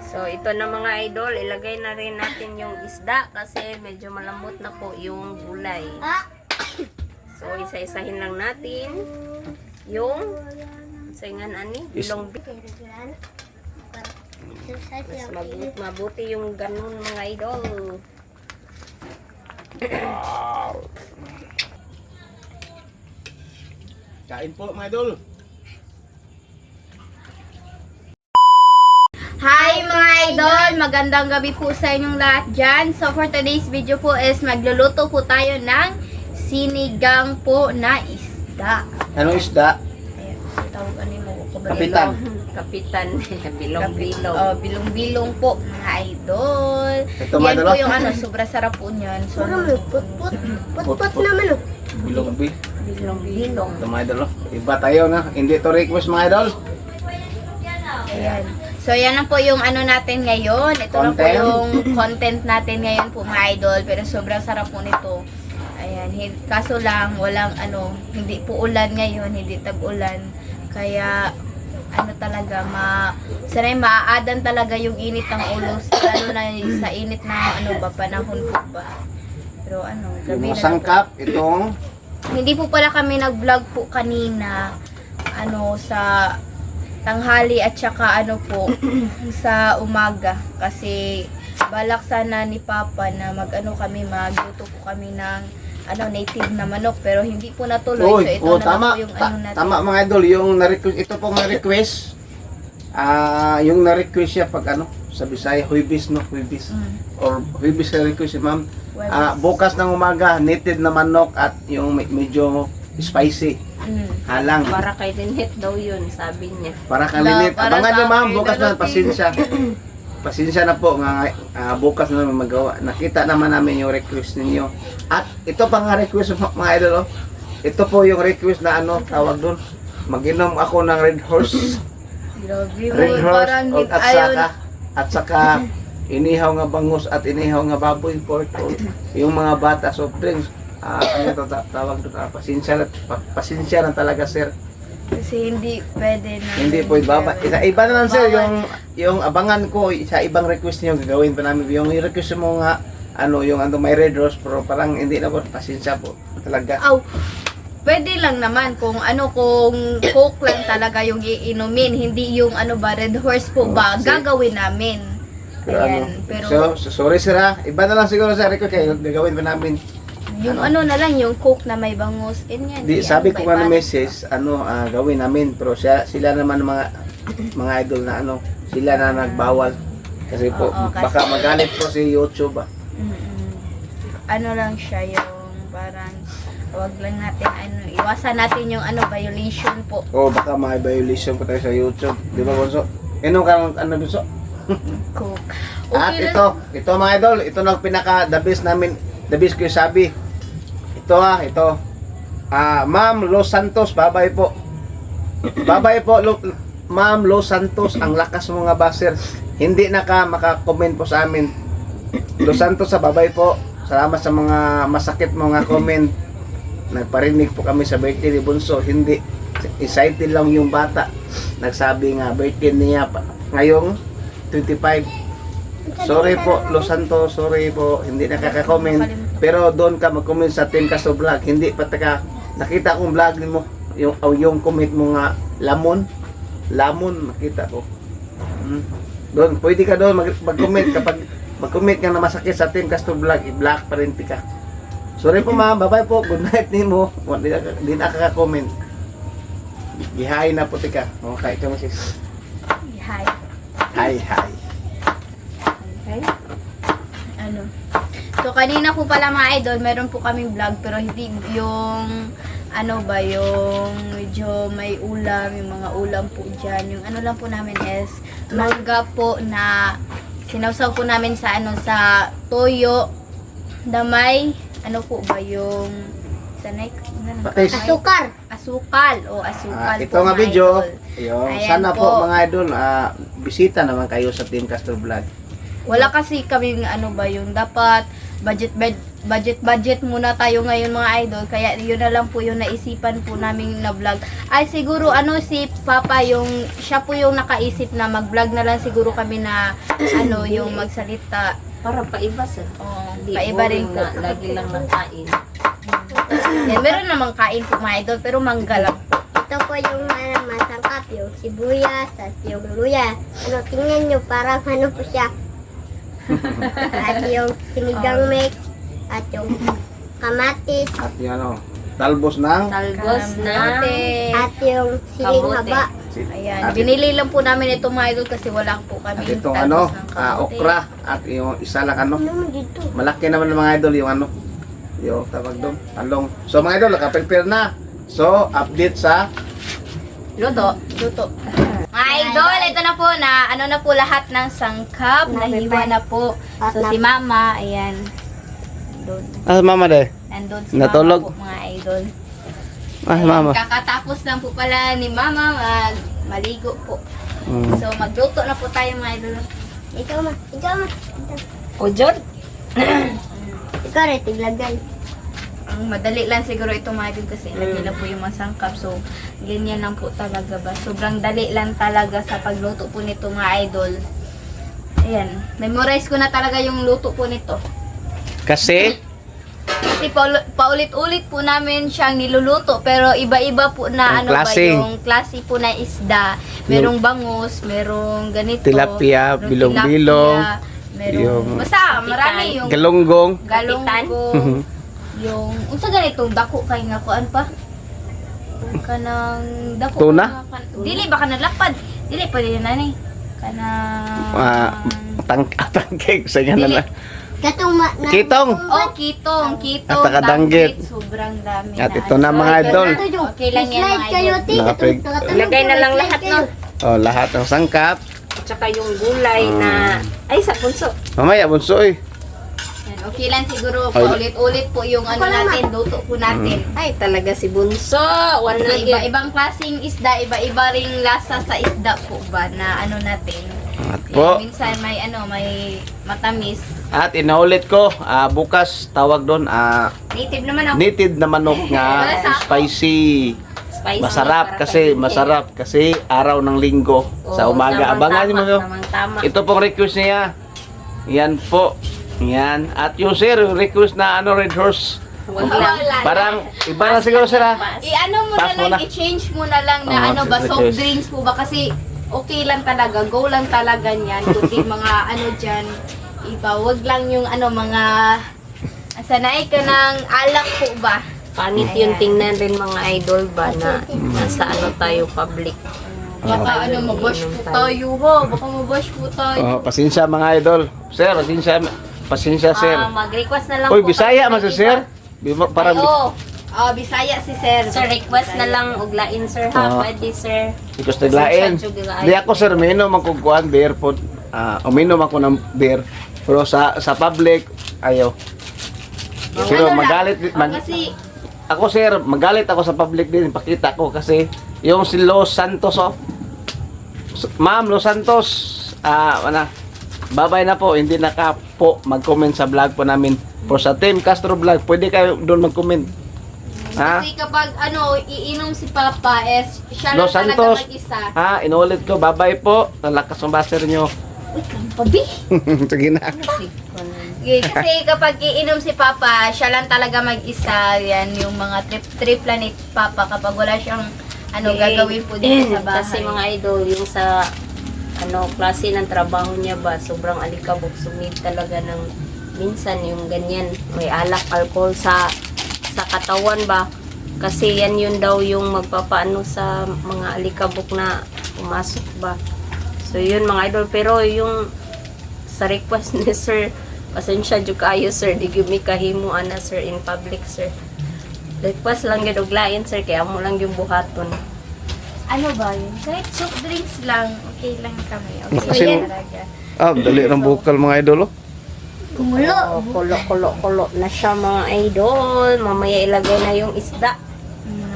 So, ito na mga idol, ilagay na rin natin yung isda kasi medyo malambot na po yung gulay. So, isa-isahin lang natin yung saingan ani, bilong mas mabuti yung ganun mga idol. Kain po mga idol. Hi mga idol! Magandang gabi po sa inyong lahat dyan. So for today's video po is magluluto po tayo ng sinigang po na isda. Anong isda? Ayan, tawag ano mo? Kapitan. Kapitan, bilong-bilong. Oh, bilong-bilong po mga idol. Ito, mga Yan idol, po oh. yung ano, sobra sarap po niyan. So, Put naman oh. Bilong-bi. Bilong-bilong. Ito mga idol. Iba tayo na. Hindi to request mga idol. ayan. So, yan na po yung ano natin ngayon. Ito na po Content. yung content natin ngayon po mga idol. Pero sobrang sarap po nito. Ayan. Kaso lang, walang ano, hindi po ulan ngayon, hindi tag-ulan. Kaya, ano talaga, sanay maaadan talaga yung init ng ulo. Lalo na sa init ng ano ba, panahon po ba. Pero ano, gabi Yung na sangkap, itong hindi po pala kami nag-vlog po kanina ano sa tanghali at saka ano po sa umaga kasi balak sana ni Papa na magluto po kami ng ano native na manok pero hindi po natuloy. So ito na tama. po yung ano natin. Tama mga idol, yung na-request, ito pong na-request. Yung na-request siya pag ano, sa Bisaya, huibis no, huibis. Or huibis na request si ma'am. Huwebes. Bukas ng umaga, native na manok at yung medyo spicy. Halang. Para kay Linhet daw yun, sabi niya. Para kalinit. Para Abangan sa niyo ma'am, akin, bukas na, darating. pasensya. Pasensya na po, nga, bukas na namin magawa. Nakita naman namin yung request ninyo. At ito pa nga request mga idol, oh. Ito po yung request na ano, tawag doon. Mag-inom ako ng Red Horse. Grabe Red mo, Horse parang at saka inihaw nga bangus at inihaw nga baboy pork. Yung mga bata soft drinks. Ano to tawag doon? Pasensya na talaga sir. kasi hindi pwede na. Hindi po ibaba. Iba na lang sir yung abangan ko sa ibang request niyo gagawin pa namin. Yung request mo nga ano yung may Red Rose pero parang hindi na po pasensya po talaga. Aw, pwede lang naman kung ano, kung Coke lang talaga yung iinumin, hindi yung ano ba, Red Horse po ba, kasi- gagawin namin. Pero Ayan, pero so sorry sir ha. Iba na lang siguro sa request kayo gagawin pa namin. yung ano na lang, yung Coke na may bangus, ganyan. Di, sabi ko nga may ng message, gawin namin. Pero sila naman mga idol na sila na nagbawal. Kasi po, Oo, kasi- baka magalit po si YouTube. Ano lang siya, yung parang, wag lang natin, iwasan natin yung violation po. O baka may violation po tayo sa YouTube. Di ba, Bonso? Bonso? Coke. At Okay ito mga idol, ito na pinaka the best namin, the best ko yung sabi. Ito. Ma'am Los Santos, babay po. Babay po, Ma'am Los Santos, ang lakas mo nga ba, sir? Hindi maka-comment po sa amin. Los Santos, babay po. Salamat sa mga masakit mo nga comment. Nagparinig po kami sa birthday ni Bunso. Hindi, excited lang yung bata. Nagsabi nga, birthday niya ngayong 25. Sorry po, Los Santos, sorry po, hindi nakaka-comment. Pero doon ka mag-comment sa Team Castro Vlog. Hindi pa nakita kong vlog mo, yung comment mo nga, lamon, nakita ko. Doon, pwede ka doon mag-comment kapag mag-comment ka na masakit sa Team Castro Vlog, i-block pa rin ka. Sorry po ma'am, bye-bye po, good night ni mo. Hindi nakaka-comment. Gihay na po tika. Okay, ikaw sis. Hi. Hi. Okay? Ano. So, kanina po pala mga idol, meron po kaming vlog, pero hindi yung, yung medyo may ulam, yung mga ulam po dyan. Yung ano lang po namin is, mangga po na sinawsaw po namin sa sa toyo, na may, po ba yung, sanay, Patis. asukal, o asukal Ito po, nga mga video. idol. Yung, Ayan sana po po. mga idol, bisita naman kayo sa Team Castro Vlog. Wala kasi kami ano ba yun. Dapat budget muna tayo ngayon mga idol. Kaya yun na lang po yung naisipan po namin na vlog. Ay siguro ano si Papa siya po yung nakaisip na mag-vlog na lang siguro kami na ano yung magsalita. Para paiba sir. Di Paiba rin boring po. na lagi lang nakain. Yan, meron namang kain po mga idol pero mangga lang po. Ito po yung masangkap, yung sibuyas at yung luya. Ano, tingnan nyo, parang ano po siya. At yung sinigang mix, at yung kamatis, At yan o, talbos ng Talbos na Kamote. at yung siling Kamote. haba. Ayan, At- binili lang po namin ito mga idol kasi wala po kami. At itong ano, okra. At yung isa lang ano, Ano dito? malaki naman ng mga idol yung ano, yung tawag doon, talong. So mga idol, nakaprepare na. So, update sa Luto. Mga idol, ito na po na ano na po lahat ng sangkap. Nahiwa na po. So si Mama, ayan. Doon. mama de. Nandun si Natulog. Mama po mga idol. Mama. Kakatapos lang po pala ni Mama maligo po. Mm. So magluto na po tayo mga idol. Ikaw ma. O Jod? Ikaw rin, tiglagay. Ang madali lang siguro ito mga idol kasi lagi lang po yung masangkap. So ganyan lang po talaga ba. Sobrang dali lang talaga sa pagluto po nito mga idol. Ayan. Memorize ko na talaga yung luto po nito. Kasi, Kasi paulit-ulit po namin siyang niluluto pero iba-iba po na Ang ano klase. ba yung klase po na isda. Merong bangus, merong ganito. Tilapia, merong bilong-bilong, tilapia, merong yung- basta marami yung galunggong. galunggong, yung unsa ganito dako kay nga kuan pa? Kanang dako Tuna? Dili ba kanang lapad? Dili pa din nani. Kanang Tangkeg sa ganun Dili. na. Katong Kitong. Oh, kitong, At saka danggit. Sobrang dami At na. ito na mga idol. Okay lang yan mga kayo, idol. ti. Nakapig. Ilagay na lang lahat no. Oh, lahat ng sangkap. At saka yung gulay na ay sa punso. Mamaya, bunso eh. Yan, okay lang siguro paulit-ulit po yung ano natin, luto po natin. Ay talaga si Bunso. Wala Kasi na iba-ibang klaseng isda, iba-iba ring lasa sa isda po ba na ano natin. At Yan, po. minsan may matamis. At inaulit ko, bukas tawag doon, Native naman ako. native na manok nga spicy. spicy. Masarap para kasi, kay masarap kasi araw ng linggo sa Oo, umaga. Abangan niyo mo yun. Tama. Ito pong request niya. Yan po. Yan. At yung sir, yung request na Red Horse. Wag lang. Parang iba na siguro sila. I-ano mo Pass na mo lang, na. i-change mo na lang na Oo, ano ba, sige. soft drinks po ba? Kasi okay lang talaga, go lang talaga niyan. Kundi mga ano dyan, iba, wag lang yung ano, mga sanay ka ng alak po ba? Panit yung tingnan rin mga idol ba na nasa ano tayo public. Baka ano, mabash po tayo ho, baka mabash po tayo. Oh, pasensya mga idol. Sir, pasensya. Pasensya sir. Mag-request na lang Uy, po Bisaya kami man ng si sir. Parang Oo. Bisaya si Sir. Sir, request na lang uglain sir ha. Oo. Pwede sir. Ikos naglain. Di ako sir, minom ang kukuhan beer po. Uminom ako ng beer. Pero sa public, ayaw. Pero magalit. Kasi, Ako sir, magalit ako sa public din. Pakita ko kasi yung si Los Santos oh. Ma'am Los Santos, babay na po. Hindi na ka po mag-comment sa vlog po namin. For sa Team Castro Vlog, pwede kayo doon mag-comment. Ha? kasi kapag ano, iinom si Papa, siya lang Los talaga Santos. mag-isa. Ha, inulit ko. Babay po. Nalakas ang baser nyo. Wait lang, pabi. Sige na. Okay, kasi kapag iinom si Papa, siya lang talaga mag-isa. Yan, yung mga trip lang ni Papa kapag wala siyang ano, gagawin po dito sa bahay. Kasi mga idol, yung sa ano, klase ng trabaho niya ba, sobrang alikabok. Sumid talaga ng minsan yung ganyan. May alak, alcohol sa katawan ba. Kasi yan yun daw yung magpapaano sa mga alikabok na pumasok ba. So yun mga idol. Pero yung sa request ni sir, pasensya dyo kayo sir, di gyud kahimo ana sir in public sir. Request lang yun uglain sir, kaya mo lang yung buhaton. Ano ba yun? Kahit soft drinks lang, okay lang kami. Okay Kasi- lang talaga. Dali ng bukal mga idol oh. Kulo na siya mga idol. Mamaya ilagay na yung isda.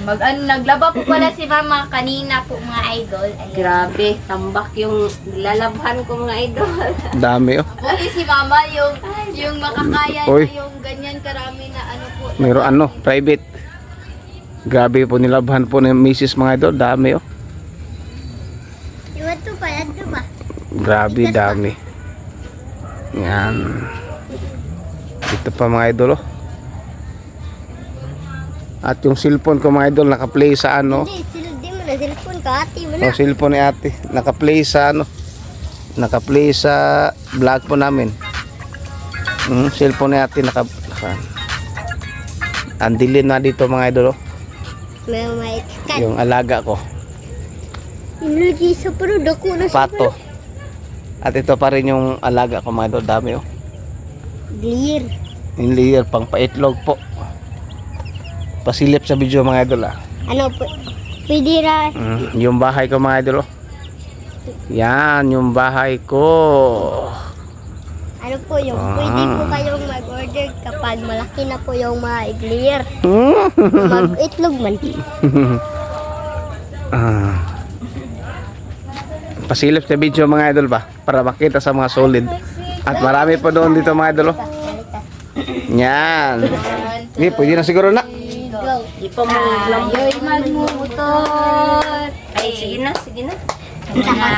Naglaba po pala si mama kanina po mga idol. Ayan. Grabe, tambak yung lalabhan ko mga idol. Dami oh. Buti si mama yung makakaya Uy. na yung ganyan karami na ano po. Meron private. Grabe po nilabhan po ng misis mga idol. Dami oh. Iwan to pa, yan to pa. Grabe dami. Yan. Ito pa mga idol oh. At yung cellphone ko mga idol naka-play sa ano. Di mo na, cellphone ka, ate mo na. O cellphone ni ate. Naka-play sa ano. Naka-play sa vlog po namin. Cellphone ni ate andilin na dito mga idol oh. May maikat. Yung alaga ko. Inulgi sa pero dako na sa Pato. At ito pa rin yung alaga ko mga idol. Dami oh. Clear. Yung layer pang paitlog po. Pasilip sa video mga idol ah. Ano po? Pwede ra. Yung bahay ko mga idol oh. Yan yung bahay ko. Ano po yung pwede po kayong mag-order kapag malaki na po yung mga clear. Mag-itlog man. Pasilip sa video mga idol ba para makita sa mga solid. At marami pa doon dito mga idol oh. Yan. Hindi, pwede na siguro na. Go. Di pa mo lambot. Ayoy magmutot. Ay, sige na, sige na.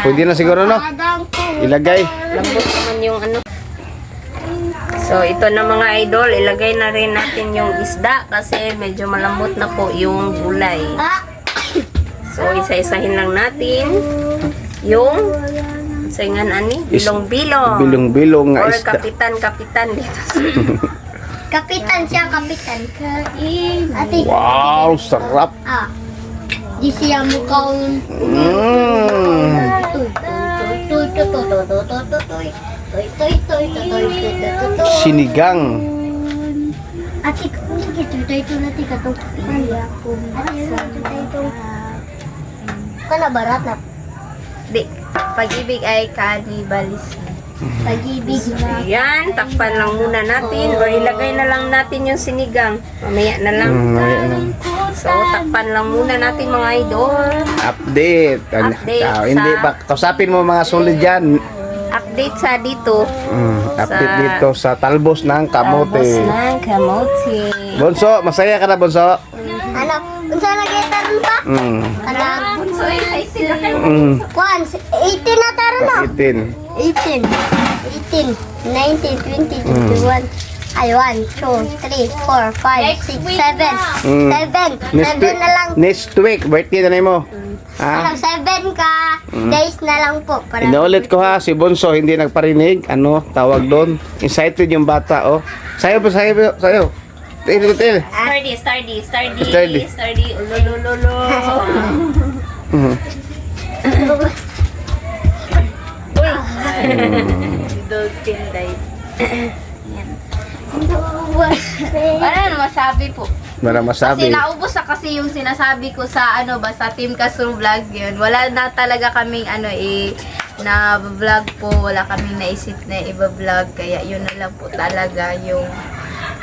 Pwede na siguro no. Adang po. Ilagay. Lambot naman yung ano. So, ito na mga idol, ilagay na rin natin yung isda kasi medyo malambot na po yung gulay. So, isa-isahin lang natin yung saingan ani, bilong-bilong. Bilong-bilong nga Or isda. kapitan-kapitan dito. Kapitan siya, kapitan. Kain. Ate. Wow, sarap. Di siya mukhang Sinigang. Ate, kung ito na tika to. Kana barat na. Di, pag-ibig ay cannibalism. Pag-ibig. Yan, takpan lang muna natin or ilagay na lang natin yung sinigang. Mamaya na lang. So, takpan lang muna natin mga idol. Update. Update Hindi sa- ba? Kausapin mo mga solid dyan. Update sa dito. Update Sa- dito sa talbos ng kamote. Tapos ng kamote. Bonso, masaya ka na Bonso? Ano? Kung saan nag-itaron pa? Kanang So, excited na kayo. Kwan, 18 na taro na. 18. 18, 19, 20, 21. Ay, 1, 2, 3, 4, 5, 6, 7. 7. 7 na lang. Next week, birthday na mo. Ha? Ano, 7 ka. Days na lang po. Para Inaulit ko ha, si Bonso hindi nagparinig. Ano, tawag doon. Excited yung bata, oh. Sayo po, sayo. Til. Sturdy. Sturdy. Ulolololo. Dolphin dive. Ano masabi po? Para Kasi masabi. naubos na kasi yung sinasabi ko sa ano ba sa Team Castro Vlog yun. Wala na talaga kaming na vlog po, wala kaming naisip na iba-vlog kaya yun na lang po talaga yung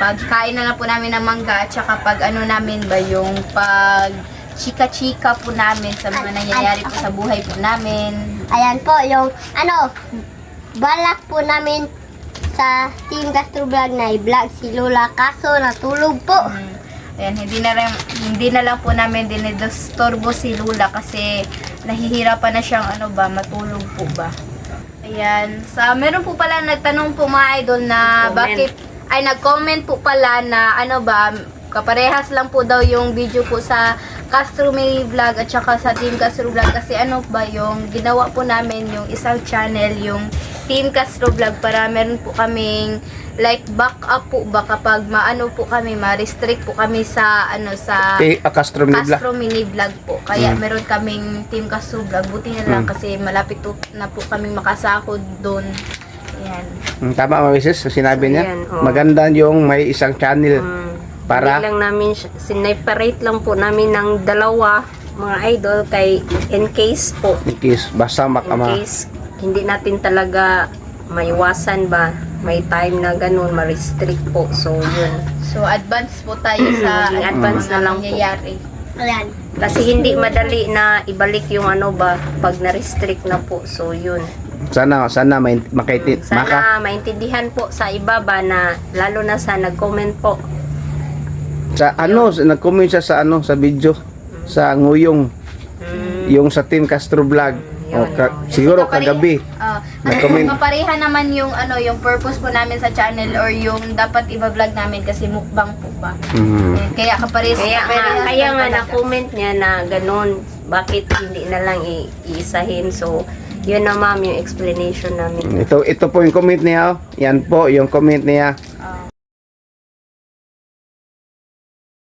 pagkain na lang po namin ng mangga at saka pag ano namin ba yung pag chika-chika po namin sa mga nangyayari po sa buhay po namin. Ayan po, yung balak po namin sa Team Castro Vlog na i-vlog si Lola kaso natulog po. Ayan, hindi na lang po namin dinidisturbo si Lula kasi nahihirapan na siyang matulog po ba. Ayan, meron po pala nagtanong po mga idol na nag-comment po pala na kaparehas lang po daw yung video po sa Castro Mini Vlog at saka sa Team Castro Vlog kasi yung ginawa po namin yung isang channel yung Team Castro Vlog para meron po kaming backup po ba kapag po kami ma-restrict po kami sa Castro Mini Vlog. Castro Mini Vlog po. Kaya meron kaming Team Castro Vlog. Buti na lang kasi malapit na po kaming makasahod doon. Ayan. Tama mga misis, sinabi niya. Ayan, oh. Maganda yung may isang channel. Para Hindi lang namin, sineparate lang po namin ng dalawa mga idol in case po. in case basta In makama. case hindi natin talaga maiwasan ba, may time na ganun, ma-restrict po. So, yun. So, advance po tayo sa Maging advance mga na lang po. nangyayari. Ayan. Kasi hindi madali na ibalik yung ano ba, pag na-restrict na po. So, yun. Sana makaitit. Sana maintindihan po sa iba ba na, lalo na sa nag-comment po. Sa nag-comment siya sa sa video sa Nguyong, yung sa Team Castro Vlog. Siguro kagabi. Nag-comment. Mapareha naman yung yung purpose po namin sa channel or yung dapat iba-vlog namin kasi mukbang po ba. Kaya Kaya nga na-comment niya na ganun, bakit hindi na lang iisahin. So, yun na ma'am yung explanation namin. Ito po yung comment niya. Yan po yung comment niya.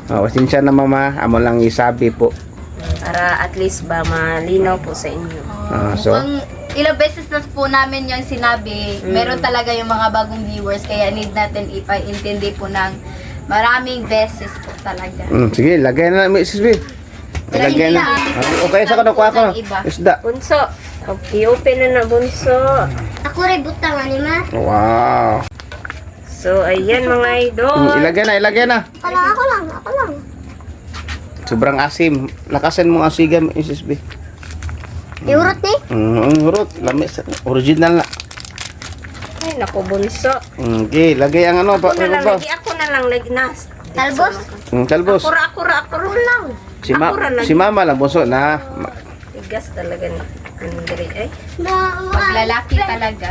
Pasensya na mama, amo lang isabi po. Para at least ba malinaw po sa inyo. So ilang beses na po namin yung sinabi, meron talaga yung mga bagong viewers kaya need natin ipaintindi po ng maraming beses po talaga. Sige, lagay na Mrs. B. Lagay na. Okay, sa ko ko. Isda. Bunso, i-open na bunso. Ako rin butang anima. Wow. So, ayan mga idol. Ilagay na. Ako lang. Sobrang asim. Lakasan mo ang siga, Mrs. B. Iurot ni? Hurot. Lamis. Original na. Ay, naku bunso. Okay, lagay ang ano. Ako na lang, lagnas. Talbos? Talbos. Akura lang. Si mama lang, buso na. Tigas talaga ni Andre. Ay, Paglalaki talaga.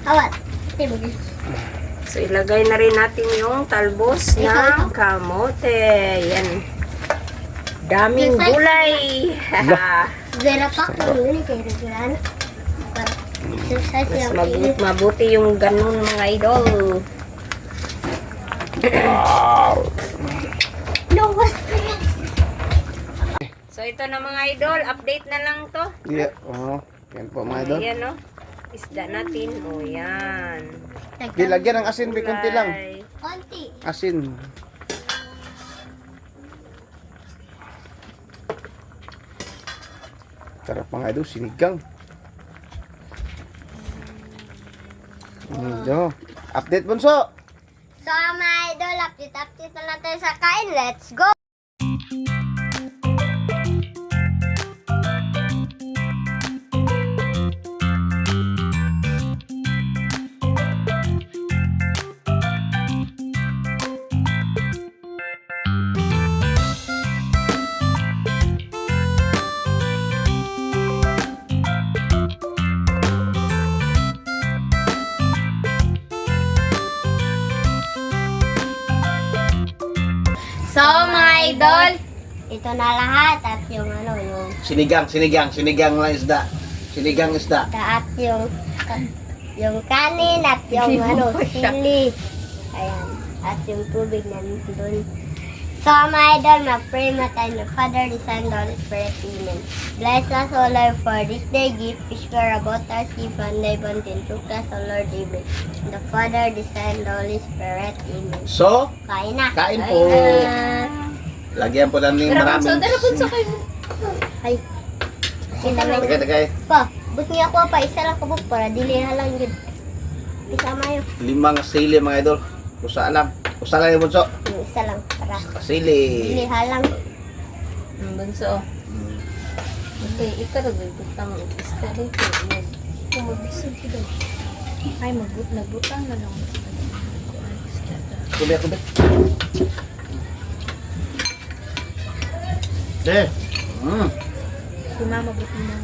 Awat. Tibig. so ilagay na rin natin yung talbos ng kamote. Yan. Daming gulay. Zera pa ko yun kay Regan. Exercise Mas mabuti yung ganun mga idol. Luwas. So ito na mga idol, update na lang to. Yeah. Yan po mga idol. Ayan o. Isda natin. O yan. Lagyan ng asin, may konti lang. Gulay. Konti. Asin. Sarap mga idol, sinigang. Update bunso. So mga idol, update na lang tayo sa kain. Let's go! So mga idol, Ito na lahat at yung Sinigang lang isda. Sinigang isda. at yung kanin at yung sili. Ayan. At yung tubig na doon. So mga idol, mag-pray na tayo na Father, the Son, the Holy Spirit, Amen. Bless us, O Lord, for this day gift, which were about us, give and live until took us, O Lord, Amen. The Father, the Son, the Holy Spirit, Amen. So, Kain na. kain po. Lagyan po namin maraming. Ay. Kita mo. Tagay. Pa, but niya ako pa, isa lang kabuk para dili halang yun. Isama yun. 5 sili mga idol. Usa lang yung bunso. Yung isa lang para Sili. dili halang. Bunso. Okay, ikaw nagbutang isda dito. Kumabisog ko daw. Ay, nagbutang na lang. Kubi. De. Si mama butang na.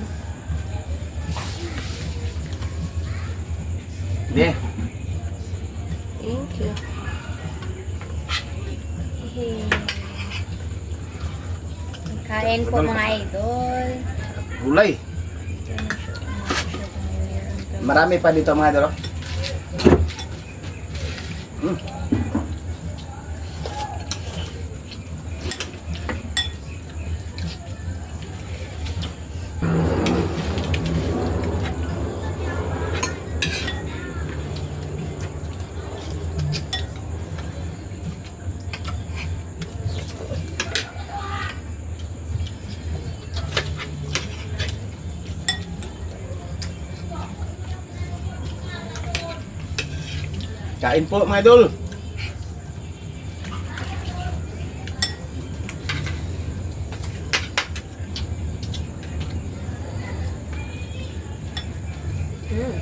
De. Thank you. kain po mga idol. Gulay. Marami pa dito mga idol. Kain po mga idol. Mm.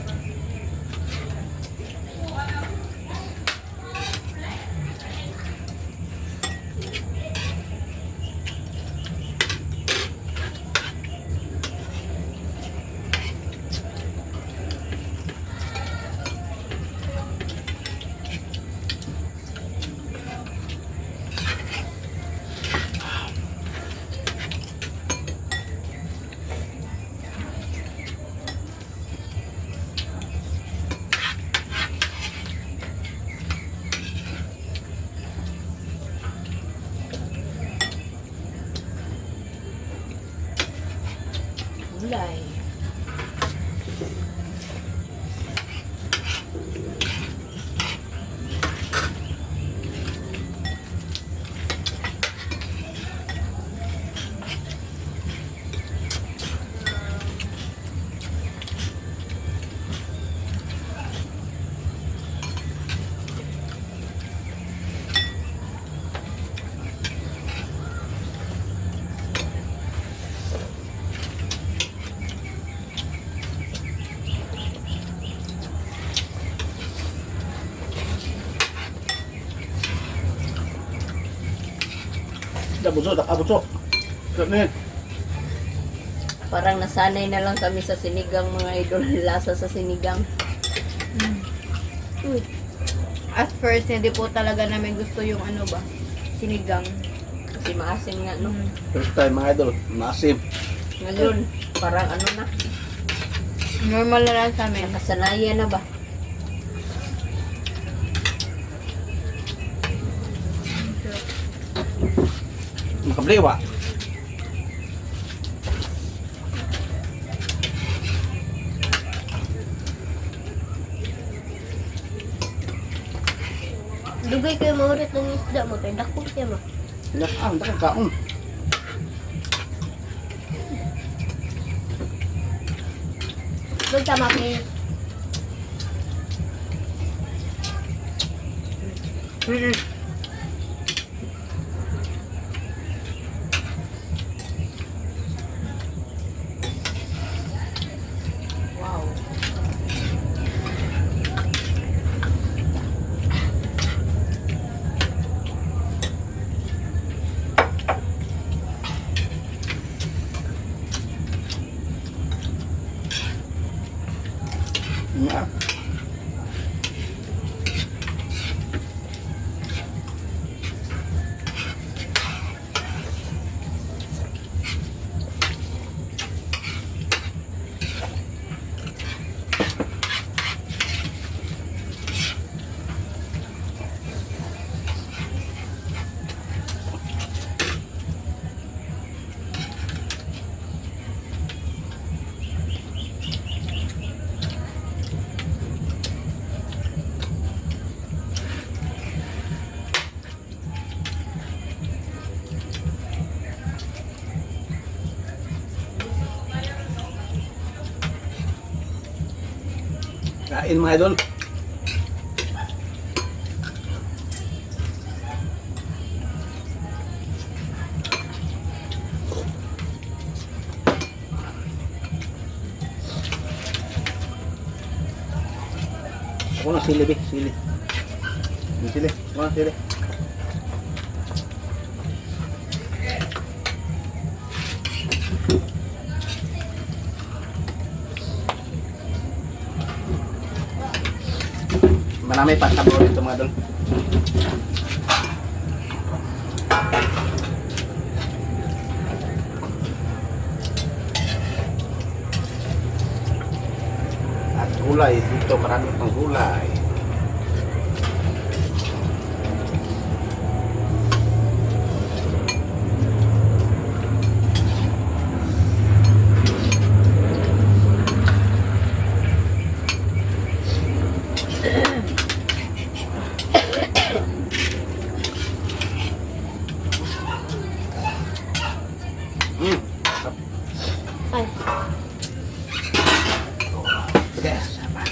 Gulay. Buso, buso. Sarap na yan. Parang nasanay na lang kami sa sinigang mga idol. Lasa sa sinigang. At first, hindi po talaga namin gusto yung ano ba, sinigang. Kasi maasim nga, no? First time mga idol, maasim. Ngayon, parang ano na. Normal na lang sa amin. Nakasanayan na ba? Makabliwa. Dugay kayo maurit ng isda mo. Kaya dako siya mo. Ang dakang kaon. Magtama please. Wow. Nga. Kain mga idol. Ako na sili, be. Sili. Yung sili. Ako na sili. Marami pa sabor ito mga idol. At gulay dito, marami pang gulay. Ay. Yes, sama.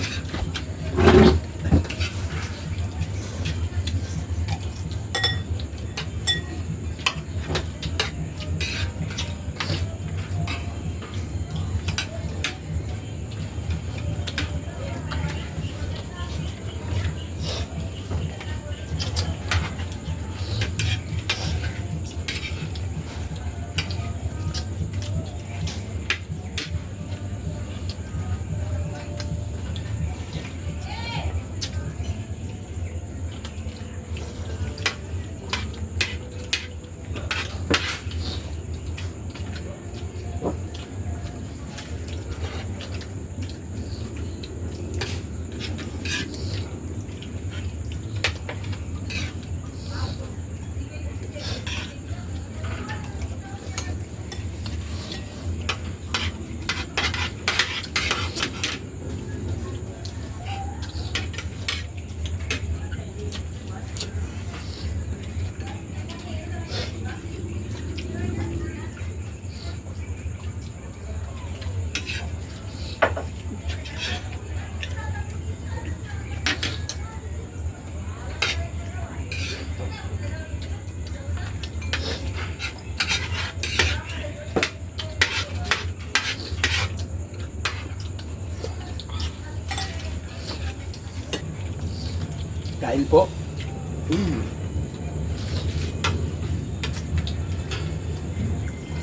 Kain po.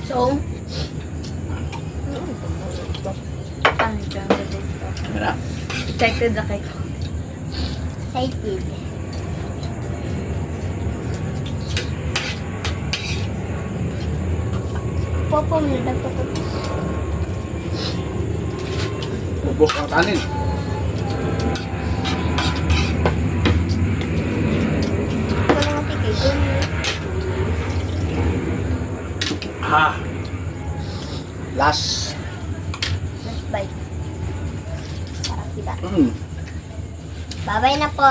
So, pangit lang sa dito. Mara. Excited na kayo. Excited. Popo mo na po. Ubok ang kanin. Ito lang ang tigay ko. Last. Let's bite. Para kita. Mm. Bye-bye na po.